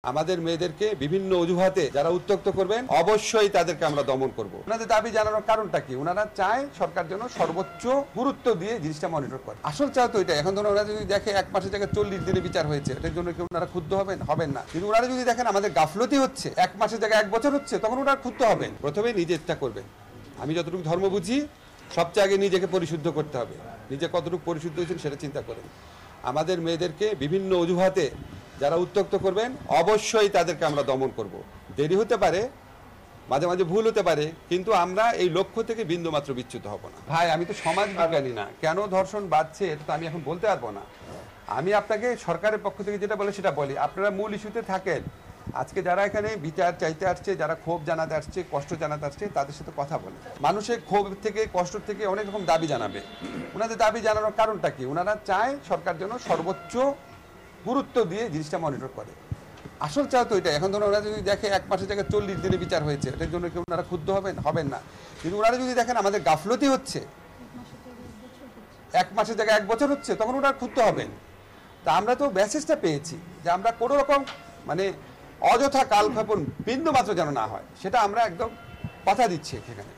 আমাদের মেয়েদেরকে বিভিন্ন অজুহাতে যারা উত্ত্যক্ত করবেন অবশ্যই তাদেরকে আমরা দমন করব। ওনাদের দাবি জানানোর কারণটা কি? ওনারা চায় সরকার যেন সর্বোচ্চ গুরুত্ব দিয়ে জিনিসটা মনিটর করে। আসল চাও তো এটা। এখন ধরুন ওরা যদি দেখে 1 মাসের জায়গায় 40 দিনে বিচার হয়েছে, এটার জন্য কি ওনারা ক্ষুব্ধ হবেন না। কিন্তু ওনারা যদি দেখেন আমাদের গাফলতি হচ্ছে, 1 মাসের জায়গায় 1 বছর হচ্ছে, তখন ওনারা ক্ষুব্ধ হবেন। প্রথমে নিজেরটা করবেন। আমি যতটুকু ধর্ম বুঝি, সবচেয়ে আগে নিজেকে পরিশুদ্ধ করতে হবে। নিজে কতটুকু পরিশুদ্ধ হয়েছেন সেটা চিন্তা করেন। আমাদের মেয়েদেরকে বিভিন্ন অজুহাতে যারা উত্ত্যক্ত করবেন অবশ্যই তাদেরকে আমরা দমন করব। দেরি হতে পারে, মাঝে মাঝে ভুল হতে পারে, কিন্তু আমরা এই লক্ষ্য থেকে বিন্দুমাত্র বিচ্যুত হব না। ভাই, আমি তো সমাজ বিজ্ঞানী না, কেন ধর্ষণ বাড়ছে এটা তো আমি এখন বলতে পারবো না। আমি আপনাকে সরকারের পক্ষ থেকে যেটা বলে সেটা বলি। আপনারা মূল ইস্যুতে থাকেন। আজকে যারা এখানে বিচার চাইতে আসছে, যারা ক্ষোভ জানাতে আসছে, কষ্ট জানাতে আসছে, তাদের সাথে কথা বলে। মানুষের ক্ষোভ থেকে, কষ্ট থেকে অনেক রকম দাবি জানাবে। ওনাদের দাবি জানানোর কারণটা কি? ওনারা চায় সরকার যেন সর্বোচ্চ গুরুত্ব দিয়ে জিনিসটা মনিটর করে। আসল চাও তো এটা। এখন ধরুন ওরা যদি দেখে 1 মাসের জায়গায় 40 দিনে বিচার হয়েছে, এটার জন্য কি ওনারা ক্ষুব্ধ হবেন না। কিন্তু ওনারা যদি দেখেন আমাদের গাফলতি হচ্ছে, 1 মাসের জায়গায় 1 বছর হচ্ছে, তখন ওনারা ক্ষুব্ধ হবেন। তা আমরা তো মেসেজটা পেয়েছি যে আমরা কোনো রকম মানে অযথা কালক্ষেপণ বিন্দু মাত্র যেন না হয়, সেটা আমরা একদম কথা দিচ্ছি এখানে।